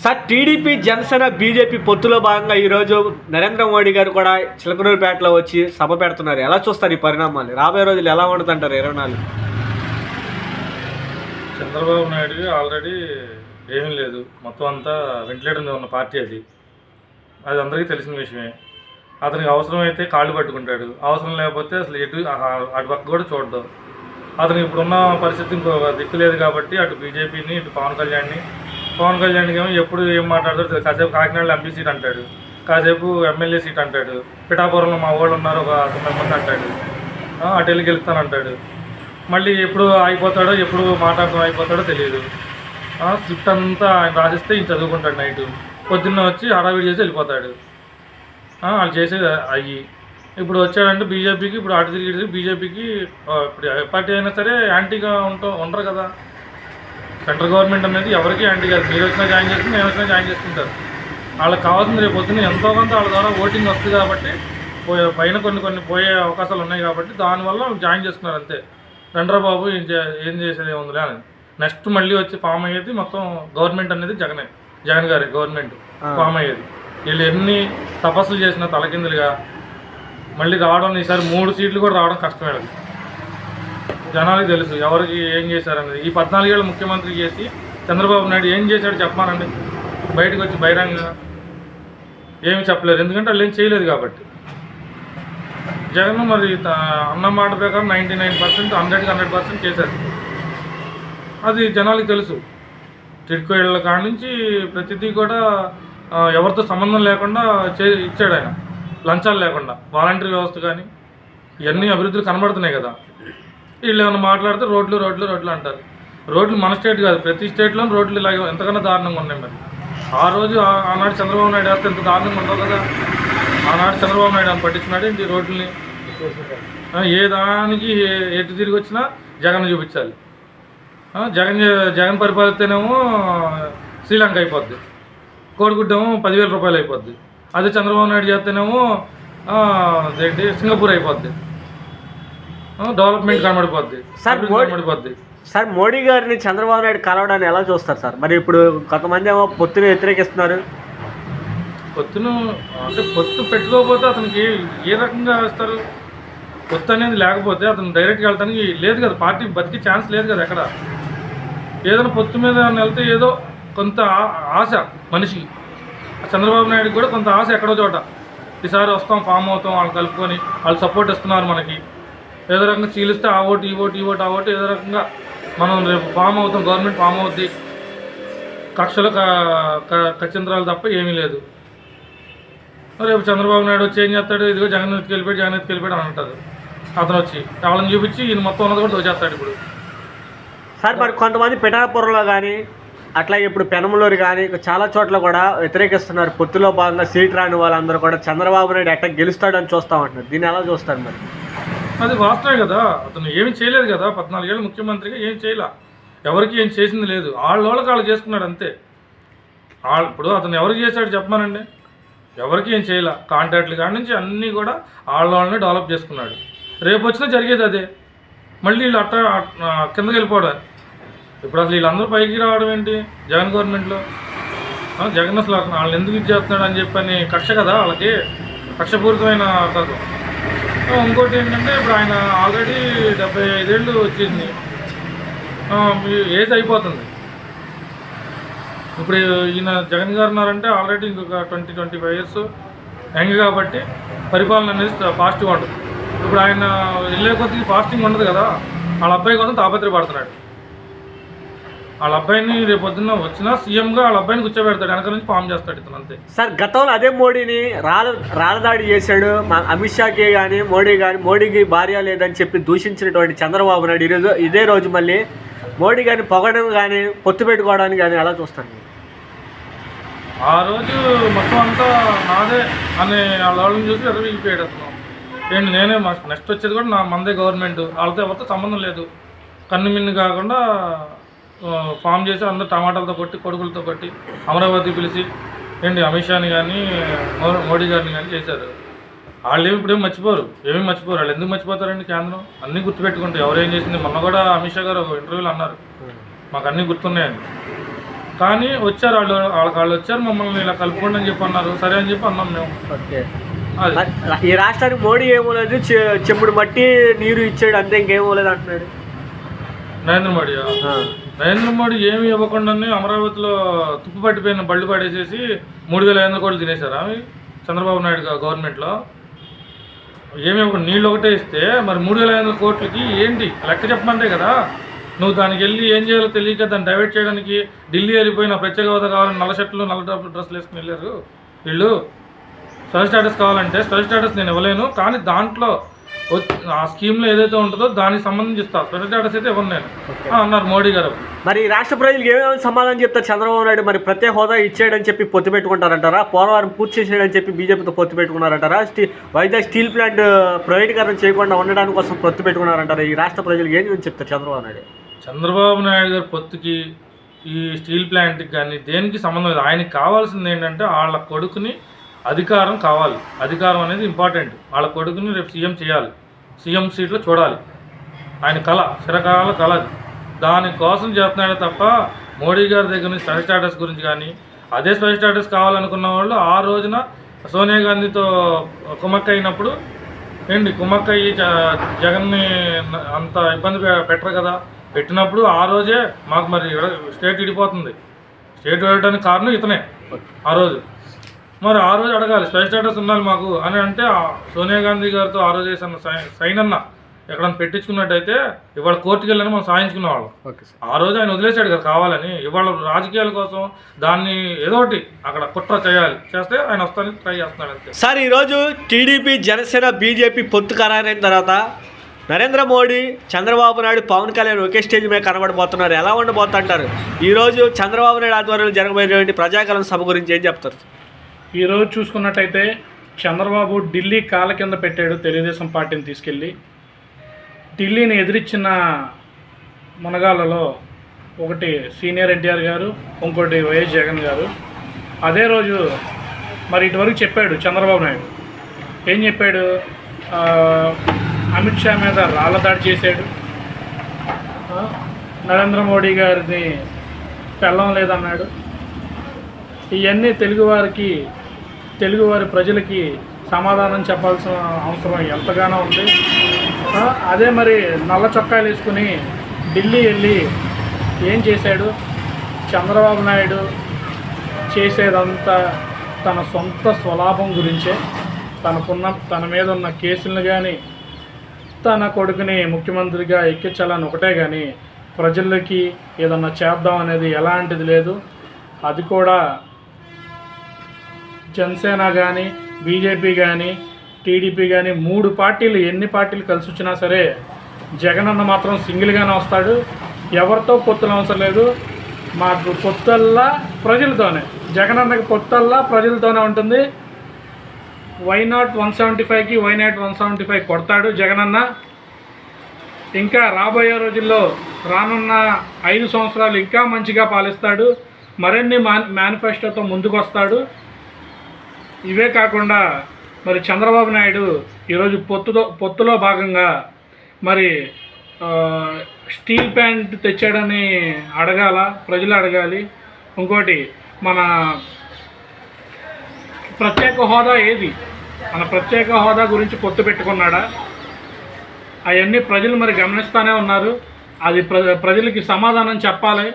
Sir TDP Janasena BJP పొత్తులో భాగంగా ఈరోజు నరేంద్ర మోడీ గారు కూడా చిలకలూరుపేటలో వచ్చి సభ పెడుతున్నారు. ఎలా చూస్తారు ఈ పరిణామాలు? రాబోయే రోజులు ఎలా ఉంటుందంటారు 24? చంద్రబాబు నాయుడుకి ఆల్రెడీ ఏమీ లేదు, మొత్తం అంతా వెంటిలేటర్ మీద ఉన్న పార్టీ అది అందరికీ తెలిసిన విషయమే. అతనికి అవసరమైతే కాళ్ళు పట్టుకుంటాడు, అవసరం లేకపోతే అసలు అటు పక్క కూడా చూడదు. అతనికి ఇప్పుడున్న పరిస్థితి ఇంకో దిక్కు లేదు కాబట్టి అటు బీజేపీని ఇటు పవన్ కళ్యాణ్కి ఏమో ఎప్పుడు ఏం మాట్లాడతాడు, కాసేపు కాకినాడలో ఎంపీ సీట్ అంటాడు, కాసేపు ఎమ్మెల్యే సీట్ అంటాడు, పిఠాపురంలో మా వాళ్ళు ఉన్నారు ఒక 9 మంది అంటాడు, అటు వెళ్ళి గెలుస్తానంటాడు. మళ్ళీ ఎప్పుడు అయిపోతాడో ఎప్పుడు మాట్లాడటం అయిపోతాడో తెలియదు. స్క్రిప్ట్ అంతా ఆయన రాసిస్తే ఈయన చదువుకుంటాడు, నైట్ పొద్దున్న వచ్చి హడావిడి చేసి వెళ్ళిపోతాడు. వాళ్ళు చేసేది అయ్యి ఇప్పుడు వచ్చాడంటే బీజేపీకి ఇప్పుడు అటు తిరిగి బీజేపీకి ఇప్పుడు ఏ పార్టీ అయినా సరే యాంటీగా ఉండరు కదా. సెంట్రల్ గవర్నమెంట్ అనేది ఎవరికి యాంటీ కాదు. మీరు వచ్చినా జాయిన్ చేసుకుని నేను వచ్చినా జాయిన్ చేసుకుంటారు. వాళ్ళకి కావాల్సింది రేపు పొద్దున్న ఎంతో కొంత వాళ్ళ ద్వారా ఓటింగ్ వస్తుంది కాబట్టి పైన కొన్ని పోయే అవకాశాలు ఉన్నాయి కాబట్టి దానివల్ల జాయిన్ చేసుకున్నారు అంతే. చంద్రబాబు ఏం చేసేది ఉందిలే అని. నెక్స్ట్ మళ్ళీ వచ్చి ఫామ్ అయ్యేది మొత్తం గవర్నమెంట్ అనేది జగన్ గారి గవర్నమెంట్ ఫామ్ అయ్యేది. వీళ్ళు ఎన్ని తపస్సులు చేసినా తలకిందులుగా మళ్ళీ రావడం, ఈసారి 3 సీట్లు కూడా రావడం కష్టమే. జనాలకు తెలుసు ఎవరికి ఏం చేశారనేది. ఈ 14 ఏళ్ళ ముఖ్యమంత్రి చేసి చంద్రబాబు నాయుడు ఏం చేశాడు చెప్పానండి. బయటకు వచ్చి బహిరంగంగా ఏమి చెప్పలేరు, ఎందుకంటే వాళ్ళు ఏం చేయలేదు కాబట్టి. జగన్ మరి అన్న మాట ప్రకారం 99% 100% చేశారు. అది జనాలకు తెలుసు. టిడ్కో ఇళ్ళ కాడి నుంచి ప్రతిదీ కూడా ఎవరితో సంబంధం లేకుండా ఇచ్చాడు ఆయన, లంచాలు లేకుండా. వాలంటరీ వ్యవస్థ కానీ ఇవన్నీ అభివృద్ధులు కనబడుతున్నాయి కదా. వీళ్ళు ఏమైనా మాట్లాడితే రోడ్లు అంటారు. రోడ్లు మన స్టేట్ కాదు, ప్రతి స్టేట్లో రోడ్లు ఇలాగే ఎంతకన్నా దారుణంగా ఉన్నాయి. మరి ఆ రోజు ఆనాడు చంద్రబాబు నాయుడు వేస్తే ఎంత దారుణంగా ఉండవు కదా. ఆనాడు చంద్రబాబు నాయుడు అని పట్టించున్నాడు ఏంటి రోడ్లని? ఏ దానికి ఎటు తిరిగి వచ్చినా జగన్ చూపించాలి. జగన్ పరిపాలిస్తేనేమో శ్రీలంక అయిపోద్ది, కోడిగుడ్డేమో 10,000 రూపాయలు అయిపోద్ది. అదే చంద్రబాబు నాయుడు చేస్తేనేమో ఏంటి సింగపూర్ అయిపోద్ది, డెవలప్మెంట్ కనబడిపోద్ది, కనబడిపోద్ది. సార్ మోడీ గారిని చంద్రబాబు నాయుడు కలవడాన్ని ఎలా చూస్తారు సార్? మరి ఇప్పుడు కొంతమంది ఏమో పొత్తుని వ్యతిరేకిస్తున్నారు. పొత్తు పెట్టుకోకపోతే అతనికి ఏ రకంగా వేస్తారు? పొత్తు అనేది లేకపోతే అతను డైరెక్ట్గా వెళ్తానికి లేదు కదా, పార్టీ బతికే ఛాన్స్ లేదు కదా ఎక్కడ. ఏదైనా పొత్తు మీద వెళ్తే ఏదో కొంత ఆశ మనిషికి, చంద్రబాబు నాయుడుకి కూడా కొంత ఆశ ఎక్కడో చోట. ఈసారి వస్తాం, ఫామ్ అవుతాం, వాళ్ళు కలుపుకొని వాళ్ళు సపోర్ట్ ఇస్తున్నారు మనకి. ఏదో రకంగా చీలిస్తే ఆ ఓటు ఈ ఓటు ఆ ఓటు ఏదో రకంగా మనం రేపు ఫామ్ అవుతాం, గవర్నమెంట్ ఫామ్ అవుద్ది. కక్షలు కచ్చింద్రాలు తప్ప ఏమీ లేదు. రేపు చంద్రబాబు నాయుడు వచ్చి ఏం చేస్తాడు? ఇదిగో జగన్ ఎత్తుకెళ్ళిపోయాడు అని అంటారు. అతను వచ్చి వాళ్ళని చూపించి ఈయన మొత్తం ఉన్నది కూడా దోచేస్తాడు ఇప్పుడు. సార్ మరి కొంతమంది పిఠాపురంలో కానీ అట్లాగే ఇప్పుడు పెనమలూరు కానీ చాలా చోట్ల కూడా వ్యతిరేకిస్తున్నారు. పొత్తులో భాగంగా సీట్ రాని వాళ్ళందరూ కూడా చంద్రబాబు నాయుడు ఎట్లా గెలుస్తాడని చూస్తామంటున్నారు. దీన్ని ఎలా చూస్తారు మరి? అది వాస్తవే కదా. అతను ఏమి చేయలేదు కదా, 14 ఏళ్ళ ముఖ్యమంత్రిగా ఏం చేయలే, ఎవరికి ఏం చేసింది లేదు. వాళ్ళకి వాళ్ళు చేసుకున్నాడు అంతే. ఇప్పుడు అతను ఎవరికి చేశాడు చెప్పమానండి? ఎవరికి ఏం చేయలే. కాంట్రాక్ట్లు కాడి నుంచి అన్నీ కూడా వాళ్ళని డెవలప్ చేసుకున్నాడు. రేపు వచ్చినా జరిగేది అదే. మళ్ళీ వీళ్ళు కిందకి వెళ్ళిపోవడం. ఇప్పుడు అసలు వీళ్ళందరూ పైకి రావడం ఏంటి జగన్ గవర్నమెంట్లో? జగన్ అసలు వాళ్ళని ఎందుకు ఇచ్చేస్తున్నాడు అని చెప్పని కక్ష కదా వాళ్ళకి, కక్షపూరితమైన అవకాశం. ఇంకోటి ఏంటంటే ఇప్పుడు ఆయన ఆల్రెడీ 75 ఏళ్ళు వచ్చింది, ఏజ్ అయిపోతుంది. ఇప్పుడు ఈయన జగన్ గారు ఉన్నారంటే ఆల్రెడీ ఇంకొక 20-25 ఇయర్స్ యంగ్ కాబట్టి పరిపాలన అనేది ఫాస్ట్గా ఉంటుంది. ఇప్పుడు ఆయన వెళ్ళే కొద్దిగా ఫాస్టింగ్ ఉండదు కదా. వాళ్ళ అబ్బాయి కోసం తాపత్రయపడుతున్నాడు. వాళ్ళ అబ్బాయిని రేపు పొద్దున్న వచ్చినా సీఎంగా వాళ్ళ అబ్బాయిని కూర్చోబెడతాడు, వెనక నుంచి ఫామ్ చేస్తాడు ఇతను అంతే. సార్ గతంలో అదే మోడీని రాళ్ళదాడి చేశాడు. అమిత్ షాకి కానీ మోడీకి భార్య లేదని చెప్పి దూషించినటువంటి చంద్రబాబు నాయుడు ఈరోజు ఇదే రోజు మళ్ళీ మోడీ గారిని పొగడం కానీ పొత్తు పెట్టుకోవడానికి కానీ ఎలా చూస్తాను? ఆ రోజు మొత్తం అంతా నాదే అనే వాళ్ళని చూసి ఎర్రవిగిపోయాడు అతను. ఏంటి నేనే నెక్స్ట్ వచ్చేది కూడా మందే గవర్నమెంట్, వాళ్ళతో ఎవరితో సంబంధం లేదు. కన్ను మిన్ను కాకుండా ఫామ్ చేసి అందరూ టమాటాలతో కొట్టి కొడుకులతో కొట్టి అమరావతి పిలిచి ఏంటి అమిత్ షాని కానీ మోడీ గారిని కానీ చేశారు. వాళ్ళు ఇప్పుడు ఏమి మర్చిపోరు. వాళ్ళు ఎందుకు మర్చిపోతారండి? కేంద్రం అన్నీ గుర్తుపెట్టుకుంటారు ఎవరేం చేసింది. మొన్న కూడా అమిత్ షా గారు ఒక ఇంటర్వ్యూలో అన్నారు, మాకు అన్నీ గుర్తున్నాయండి. కానీ వచ్చారు వాళ్ళు వచ్చారు, మమ్మల్ని ఇలా కలుపుకోండి అని చెప్పి అన్నారు. సరే అని చెప్పి అన్నాం మేము. ఓకే. అది ఈ రాష్ట్రానికి మోడీ ఏమోలేదు, చెంబుడు మట్టి నీరు ఇచ్చాడు అంతే, ఇంకేమోలేదు అంటున్నాడు నరేంద్ర మోడీ ఏమి ఇవ్వకుండానే అమరావతిలో తుప్పు పట్టిపోయిన బళ్ళు పడేసేసి 3,500 కోట్లు తినేశారా చంద్రబాబు నాయుడు గవర్నమెంట్లో? ఏమి ఇవ్వకుండా నీళ్ళు ఒకటే ఇస్తే మరి 3,500 కోట్లకి ఏంటి లెక్క చెప్పమంటే కదా. నువ్వు దానికి వెళ్ళి ఏం చేయాలో తెలియక దాన్ని డైవర్ట్ చేయడానికి ఢిల్లీ వెళ్ళిపోయిన ప్రత్యేక హోదా కావాలని నల్ల షర్ట్లు నల్ల డ్రెస్సులు వేసుకుని వెళ్ళారు వీళ్ళు. స్పెషల్ స్టేటస్ కావాలంటే స్పెషల్ స్టేటస్ నేను ఇవ్వలేను, కానీ దాంట్లో ఆ స్కీమ్లో ఏదైతే ఉంటుందో దానికి సంబంధించి ఇస్తా, స్పెషల్ స్టేటస్ అయితే ఇవ్వను నేను అన్నారు మోడీ గారు. మరి రాష్ట్ర ప్రజలకు ఏమేమి సమాధానం చెప్తారు చంద్రబాబు నాయుడు? మరి ప్రత్యేక హోదా ఇచ్చేయడని చెప్పి పొత్తు పెట్టుకుంటారంటారా? పోలవరం పూర్తి చేసేయడని చెప్పి బీజేపీతో పొత్తు పెట్టుకున్నారంటారా? వైజాగ్ స్టీల్ ప్లాంట్ ప్రైవేటీకరణ చేయకుండా ఉండడానికి కోసం పొత్తు పెట్టుకున్నారంటారా? ఈ రాష్ట్ర ప్రజలకు ఏం చెప్తారు చంద్రబాబు నాయుడు? చంద్రబాబు నాయుడు గారి పొత్తుకి ఈ స్టీల్ ప్లాంట్కి కానీ దేనికి సంబంధం లేదు. ఆయనకి కావాల్సింది ఏంటంటే వాళ్ళ కొడుకుని అధికారం కావాలి. అధికారం అనేది ఇంపార్టెంట్. వాళ్ళ కొడుకుని రేపు సీఎం చేయాలి, సీఎం సీట్లో చూడాలి. ఆయన కళ, చిరకాల కళ. దానికోసం చేస్తున్నాడే తప్ప మోడీ గారి దగ్గర నుంచి స్పెషల్ స్టేటస్ గురించి కానీ, అదే స్పెషల్ స్టేటస్ కావాలనుకున్న వాళ్ళు ఆ రోజున సోనియా గాంధీతో కుమ్మక్క అయినప్పుడు కుమ్మక్క అయ్యి జగన్ని అంత ఇబ్బంది పెట్టరు కదా. పెట్టినప్పుడు ఆ రోజే మాకు మరి స్టేట్ విడిపోతుంది. స్టేట్ విడడానికి కారణం ఇతనే. ఆ రోజు అడగాలి స్పెషల్ స్టేటస్ ఉండాలి మాకు అని అంటే సోనియా గాంధీ గారితో ఆ రోజు వేసిన సైన్ అన్న ఎక్కడన్నా పెట్టించుకున్నట్టయితే ఇవాళ కోర్టుకు వెళ్ళని మనం సాధించుకునేవాళ్ళం. ఆ రోజు ఆయన వదిలేశాడు కదా కావాలని. ఇవాళ రాజకీయాల కోసం దాన్ని ఏదో ఒకటి అక్కడ కుట్ర చేస్తే ఆయన వస్తానికి ట్రై చేస్తున్నాడు అంతే. సార్, ఈరోజు టీడీపీ, జనసేన, బీజేపీ పొత్తు ఖరారైన తర్వాత నరేంద్ర మోడీ, చంద్రబాబు నాయుడు, పవన్ కళ్యాణ్ ఒకే స్టేజ్ మీద కనబడబోతున్నారు. ఎలా ఉండబోతుంటారు? ఈరోజు చంద్రబాబు నాయుడు ఆధ్వర్యంలో జరగబోయేటువంటి ప్రజాకరణ సభ గురించి ఏం చెప్తారు? ఈరోజు చూసుకున్నట్టయితే చంద్రబాబు ఢిల్లీ కాళ్ళ కింద పెట్టాడు తెలుగుదేశం పార్టీని తీసుకెళ్ళి. ఢిల్లీని ఎదిరించిన మునగాళ్ళలో ఒకటి సీనియర్ ఎన్టీఆర్ గారు, ఇంకోటి వైఎస్ జగన్ గారు. అదే రోజు మరి ఇటువరకు చెప్పాడు చంద్రబాబు నాయుడు. ఏం చెప్పాడు? అమిత్ షా మీద రాళ్ళ దాడి చేశాడు, నరేంద్ర మోడీ గారిని పెళ్ళం లేదన్నాడు. ఇవన్నీ తెలుగువారి ప్రజలకి సమాధానం చెప్పాల్సిన అవసరం ఎంతగానో ఉంది. అదే మరి నల్ల చొక్కాలు వేసుకుని ఢిల్లీ వెళ్ళి ఏం చేశాడు? చంద్రబాబు నాయుడు చేసేదంతా తన సొంత స్వలాభం గురించే. తన మీద ఉన్న కేసులను కానీ, తన కొడుకుని ముఖ్యమంత్రిగా ఎక్కించాలని ఒకటే కానీ ప్రజలకి ఏదన్నా చేద్దాం అనేది ఎలాంటిది లేదు. అది కూడా జనసేన కానీ, బీజేపీ కానీ, టీడీపీ కానీ, 3 పార్టీలు ఎన్ని పార్టీలు కలిసి వచ్చినా సరే జగన్ అన్న మాత్రం సింగిల్గానే వస్తాడు. ఎవరితో పొత్తులు అవసరం లేదు. మాకు పొత్తల్లా ప్రజలతోనే, జగన్ అన్నకి పొత్తల్లా ప్రజలతోనే ఉంటుంది. వైనాట్ 175కి వైనాట్ 175 కొడతాడు జగనన్న. ఇంకా రాబోయే రోజుల్లో రానున్న 5 సంవత్సరాలు ఇంకా మంచిగా పాలిస్తాడు. మరిన్ని మేనిఫెస్టోతో ముందుకు వస్తాడు. ఇవే కాకుండా మరి చంద్రబాబు నాయుడు ఈరోజు పొత్తులో భాగంగా మరి స్టీల్ ప్లాంట్ తెచ్చాడని ప్రజలు అడగాలి. ఇంకోటి మన ప్రత్యేక హోదా ఏది? మన ప్రత్యేక హోదా గురించి పొత్తు పెట్టుకున్నాడా? అవన్నీ ప్రజలు మరి గమనిస్తూనే ఉన్నారు. అది ప్రజలకి సమాధానం చెప్పాలి.